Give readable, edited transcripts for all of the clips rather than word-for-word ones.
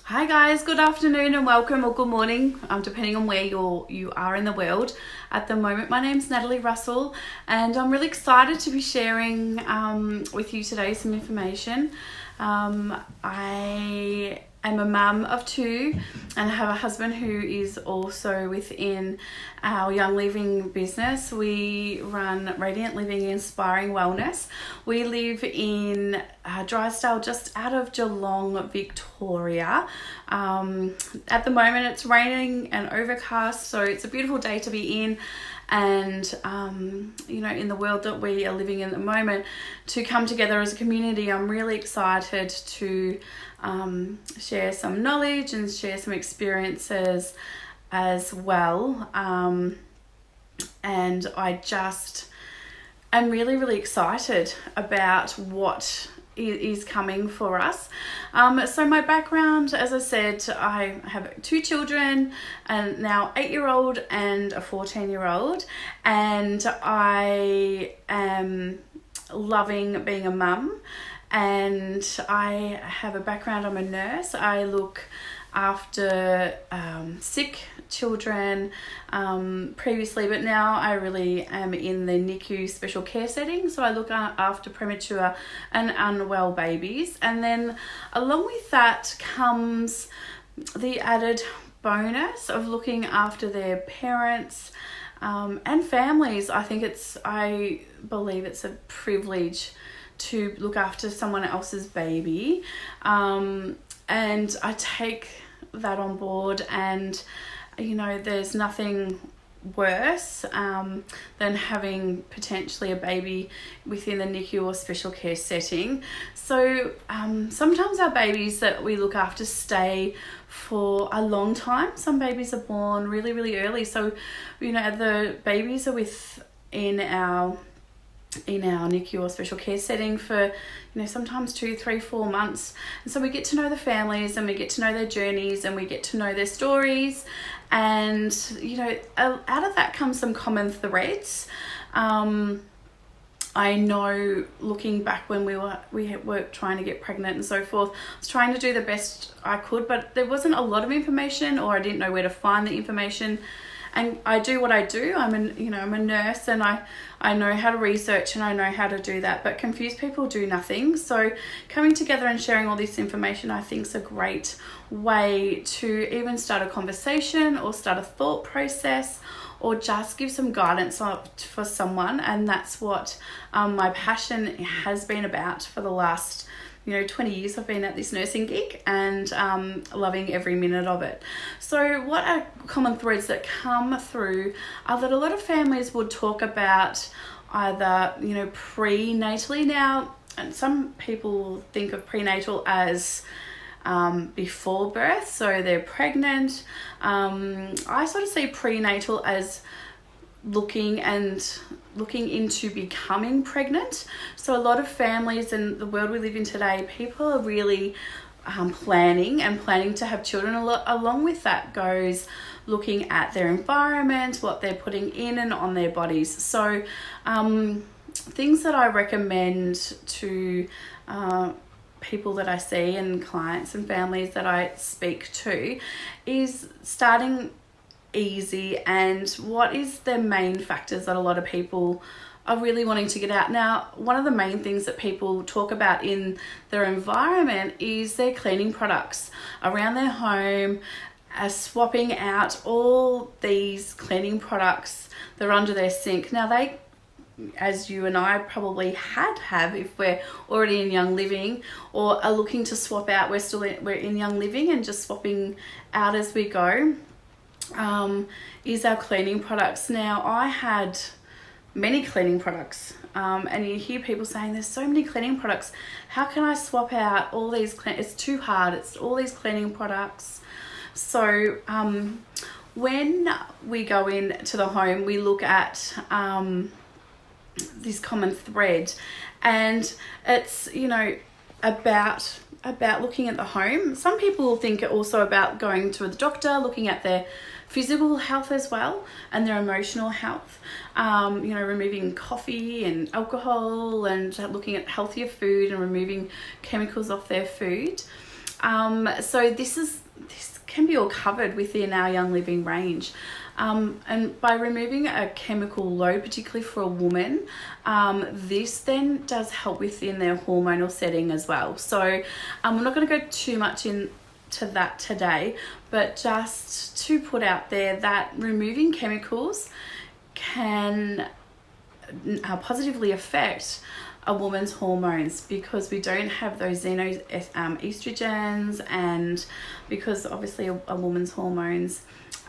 Hi guys, good afternoon and welcome, or good morning, depending on where you are in the world at the moment. My name's Natalie Russell and I'm really excited to be sharing with you today some information. I am a mum of two and I have a husband who is also within our Young Living business. We run Radiant Living Inspiring Wellness. We live in Drysdale, just out of Geelong, Victoria. At the moment it's raining and overcast, so it's a beautiful day to be in. And in the world that we are living in at the moment, to come together as a community, I'm really excited to share some knowledge and share some experiences as well. And I just am really excited about what is coming for us. So my background, as I said, I have two children, and now 8-year-old and a 14-year-old, and I am loving being a mum. And I have a background, I'm a nurse. I look after sick children previously, but now I really am in the NICU special care setting. So I look after premature and unwell babies. And then along with that comes the added bonus of looking after their parents and families. I believe it's a privilege to look after someone else's baby, and I take that on board. And there's nothing worse than having potentially a baby within the NICU or special care setting. So sometimes our babies that we look after stay for a long time. Some babies are born really early, so the babies are in our NICU or special care setting for sometimes 2, 3, 4 months. And so we get to know the families and we get to know their journeys and we get to know their stories. And out of that comes some common threads. I know, looking back when we were trying to get pregnant and so forth, I was trying to do the best I could, but there wasn't a lot of information, or I didn't know where to find the information. And I do what I do. I'm a nurse, and I know how to research and I know how to do that, but confused people do nothing. So coming together and sharing all this information, I think, is a great way to even start a conversation or start a thought process, or just give some guidance for someone. And that's what my passion has been about for the last 20 years. I've been at this nursing gig and loving every minute of it. So what are common threads that come through are that a lot of families would talk about either, prenatally. Now, and some people think of prenatal as before birth, so they're pregnant. I sort of see prenatal as looking into becoming pregnant. So a lot of families in the world we live in today, people are really planning to have children. Along with that goes looking at their environment, what they're putting in and on their bodies. So things that I recommend to people that I see and clients and families that I speak to is starting easy. And what is the main factors that a lot of people are really wanting to get out? Now, one of the main things that people talk about in their environment is their cleaning products around their home, swapping out all these cleaning products that are under their sink. Now, they, as you and I probably have if we're already in Young Living, or are looking to swap out, we're in Young Living and just swapping out as we go, is our cleaning products. Now, I had many cleaning products, and you hear people saying there's so many cleaning products, how can I swap out all these it's too hard, it's all these cleaning products. So when we go into the home, we look at this common thread, and it's about looking at the home. Some people think also about going to the doctor, looking at their physical health as well and their emotional health, removing coffee and alcohol and looking at healthier food and removing chemicals off their food. So this can be all covered within our Young Living range. And by removing a chemical load, particularly for a woman, this then does help within their hormonal setting as well. So we're not going to go too much into that today, but just to put out there that removing chemicals can positively affect a woman's hormones, because we don't have those estrogens, and because obviously a woman's hormones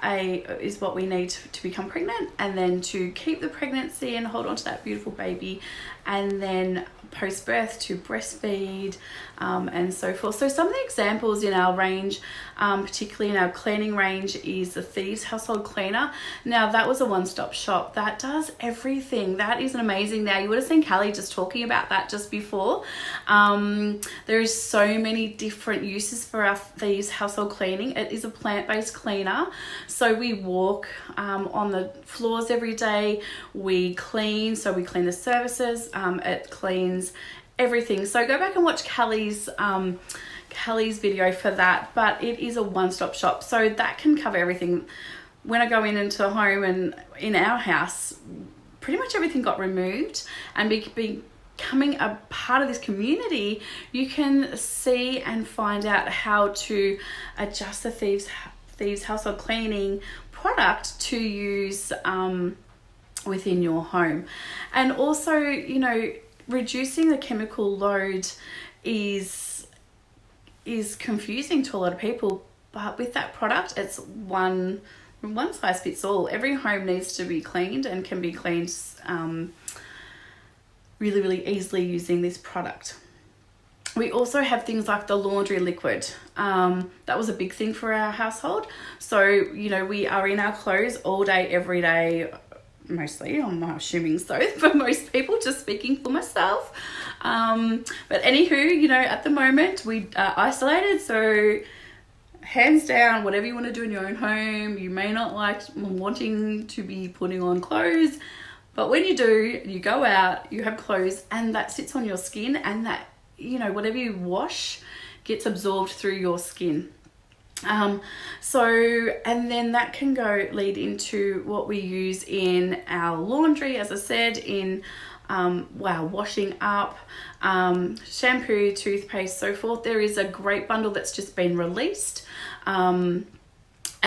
is what we need to become pregnant, and then to keep the pregnancy and hold on to that beautiful baby, and then post-birth to breastfeed, and so forth. So some of the examples in our range, particularly in our cleaning range, is the Thieves Household Cleaner. Now that was a one-stop shop that does everything. That is an amazing. Now you would have seen Callie just talking about that just before. There is so many different uses for our Thieves Household Cleaning. It is a plant-based cleaner, so we walk on the floors every day. We clean, so we clean the surfaces. It cleans everything. So go back and watch Callie's video for that, but it is a one-stop shop, so that can cover everything. When I go into a home, and in our house pretty much everything got removed, and becoming a part of this community, you can see and find out how to adjust the Thieves Household Cleaning product to use within your home. And also, you know, reducing the chemical load is confusing to a lot of people, but with that product, it's one size fits all. Every home needs to be cleaned, and can be cleaned really, really easily using this product. We also have things like the laundry liquid. That was a big thing for our household. So, you know, we are in our clothes all day, every day, mostly, I'm assuming so for most people, just speaking for myself. But anywho, you know, at the moment we are isolated, so hands down, whatever you want to do in your own home, you may not like wanting to be putting on clothes, but when you do, you go out, you have clothes, and that sits on your skin, and that, you know, whatever you wash gets absorbed through your skin. And then that can lead into what we use in our laundry, as I said, in washing up, shampoo, toothpaste, so forth. There is a great bundle that's just been released,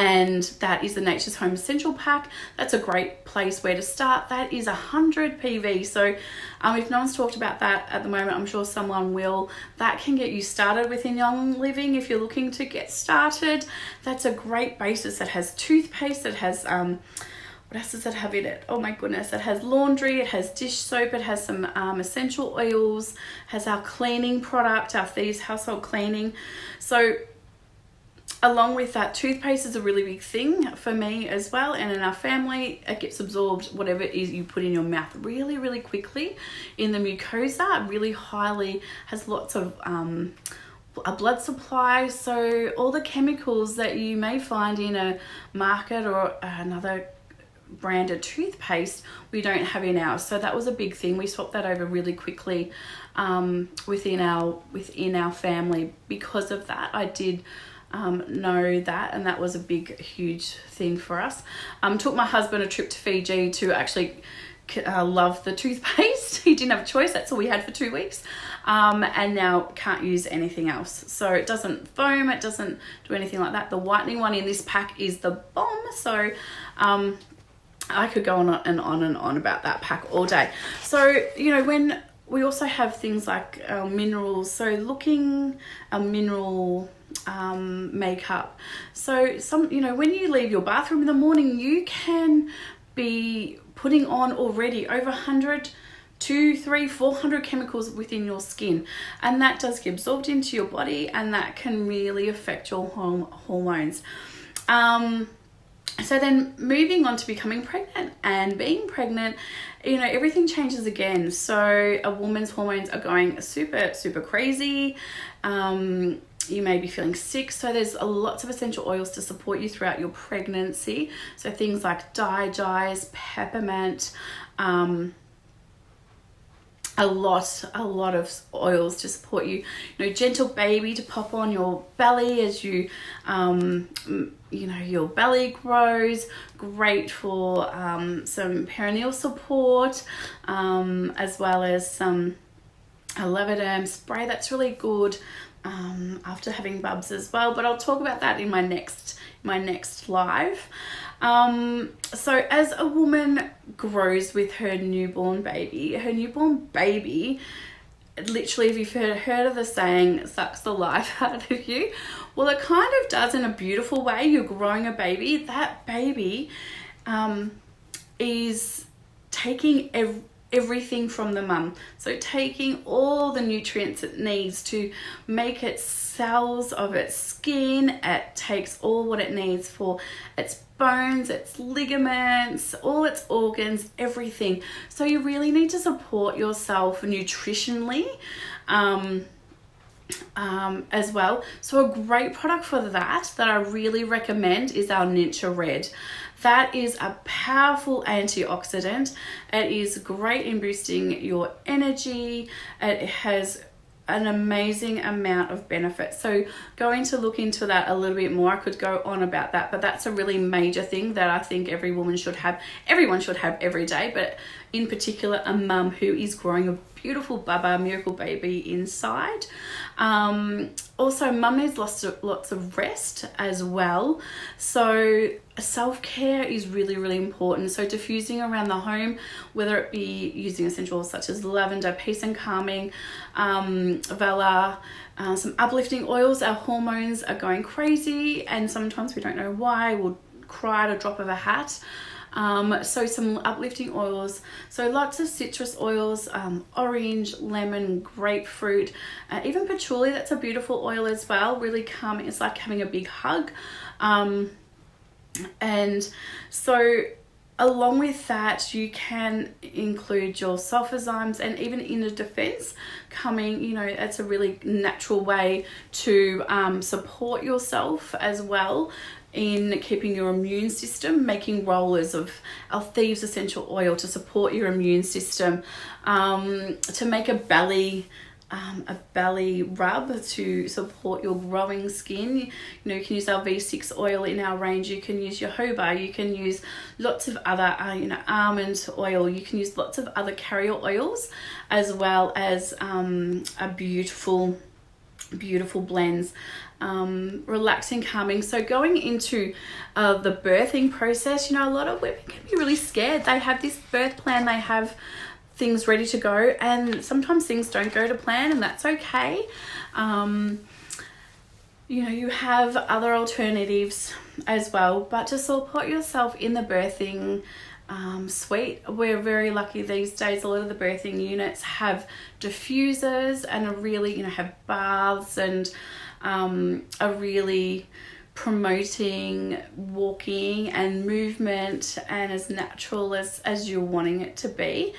and that is the Nature's Home Essential Pack. That's a great place where to start. That is 100 PV. So if no one's talked about that at the moment, I'm sure someone will. That can get you started within Young Living if you're looking to get started. That's a great basis. It has toothpaste, it has what else does it have in it? Oh my goodness, it has laundry, it has dish soap, it has some essential oils, has our cleaning product, our Thieves Household Cleaning. So along with that, toothpaste is a really big thing for me as well, and in our family, it gets absorbed, whatever it is you put in your mouth, really, really quickly in the mucosa. Really highly, has lots of a blood supply, so all the chemicals that you may find in a market or another branded toothpaste, we don't have in ours. So that was a big thing. We swapped that over really quickly within our family. Because of that, I did know that, and that was a big, huge thing for us. Took my husband a trip to Fiji to actually love the toothpaste. He didn't have a choice. That's all we had for 2 weeks, and now can't use anything else. So it doesn't foam, it doesn't do anything like that. The whitening one in this pack is the bomb. So I could go on and on and on about that pack all day. So, you know, when we also have things like minerals, so mineral makeup. So you know, when you leave your bathroom in the morning, you can be putting on already over 100, 200, 300, 400 chemicals within your skin, and that does get absorbed into your body, and that can really affect your hormones. So then moving on to becoming pregnant and being pregnant, you know, everything changes again. So a woman's hormones are going super, super crazy. You may be feeling sick. So there's lots of essential oils to support you throughout your pregnancy. So things like digestive, peppermint, a lot of oils to support you. Gentle baby to pop on your belly as you your belly grows. Great for some perineal support, as well as some a Levaderm spray that's really good after having bubs as well, but I'll talk about that in my next live. So as a woman grows with her newborn baby, literally, if you've heard of the saying, sucks the life out of you, well, it kind of does in a beautiful way. You're growing a baby. That baby is taking everything from the mum. So taking all the nutrients it needs to make its cells of its skin. It takes all what it needs for its bones, its ligaments, all its organs, everything. So you really need to support yourself nutritionally as well. So a great product for that I really recommend is our Ninja Red. That is a powerful antioxidant. It is great in boosting your energy. It has an amazing amount of benefits. So going to look into that a little bit more, I could go on about that, but that's a really major thing that I think every woman should have. Everyone should have every day, but in particular a mum who is growing a beautiful baba miracle baby inside. Also, mum needs lots of rest as well. So self-care is really, really important. So diffusing around the home, whether it be using essential oils such as lavender, peace and calming, Vela, some uplifting oils. Our hormones are going crazy and sometimes we don't know why. We'll cry at a drop of a hat. So some uplifting oils, so lots of citrus oils, orange, lemon, grapefruit, even patchouli. That's a beautiful oil as well, really calming. It's like having a big hug. And so along with that, you can include your sulfazymes and even inner defense coming, it's a really natural way to support yourself as well in keeping your immune system, making rollers of our Thieves essential oil to support your immune system, to make a belly rub to support your growing skin. You can use our V6 oil in our range. You can use your jojoba. You can use lots of other, almond oil. You can use lots of other carrier oils, as well as a beautiful blends. Relaxing, calming. So going into the birthing process, a lot of women can be really scared. They have this birth plan, they have things ready to go, and sometimes things don't go to plan, and that's okay. You have other alternatives as well, but to support yourself in the birthing suite, we're very lucky these days. A lot of the birthing units have diffusers and are really, have baths and are really promoting walking and movement and as natural as you're wanting it to be.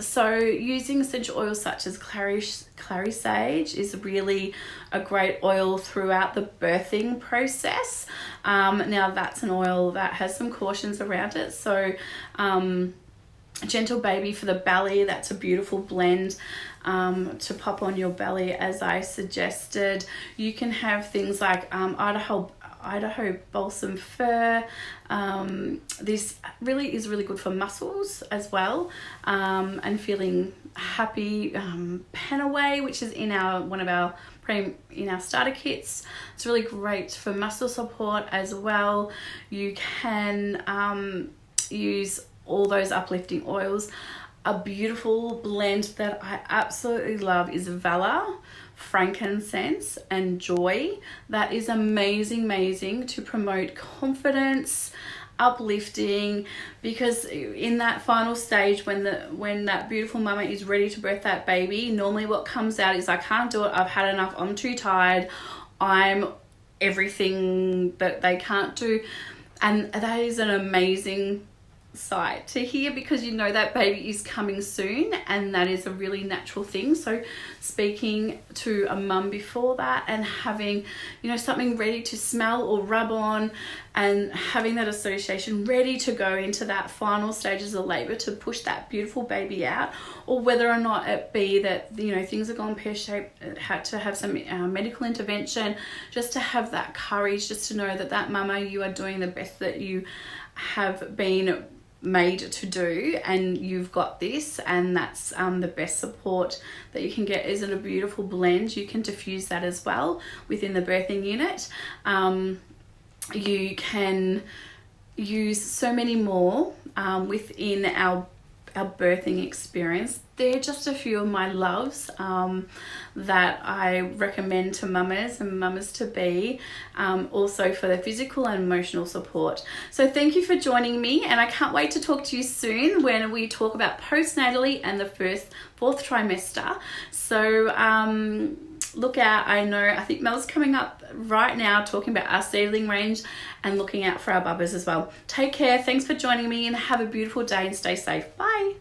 So using essential oils such as clary sage is really a great oil throughout the birthing process. Now that's an oil that has some cautions around it. So Gentle Baby for the belly, that's a beautiful blend to pop on your belly, as I suggested. You can have things like Idaho balsam fir. This really is really good for muscles as well, and feeling happy. Penaway, which is in our starter kits. It's really great for muscle support as well. You can use all those uplifting oils. A beautiful blend that I absolutely love is Vela, frankincense and joy. That is amazing to promote confidence, uplifting, because in that final stage when that beautiful mama is ready to birth that baby, normally what comes out is, I can't do it, I've had enough, I'm too tired, I'm everything that they can't do. And that is an amazing sight to hear, because you know that baby is coming soon, and that is a really natural thing. So speaking to a mum before that and having, you know, something ready to smell or rub on, and having that association ready to go into that final stages of labor to push that beautiful baby out, or whether or not it be that, you know, things have gone pear-shaped, it had to have some medical intervention, just to have that courage, just to know that that mama, you are doing the best that you have been made to do, and you've got this, and that's the best support that you can get. Is it a beautiful blend? You can diffuse that as well within the birthing unit. You can use so many more within our birthing experience. They're just a few of my loves that I recommend to mamas and mamas to be, also for the physical and emotional support. So thank you for joining me, and I can't wait to talk to you soon when we talk about postnatally and the fourth trimester. So look out. I think Mel's coming up right now talking about our seedling range, and looking out for our bubbers as well. Take care. Thanks for joining me, and have a beautiful day and stay safe. Bye.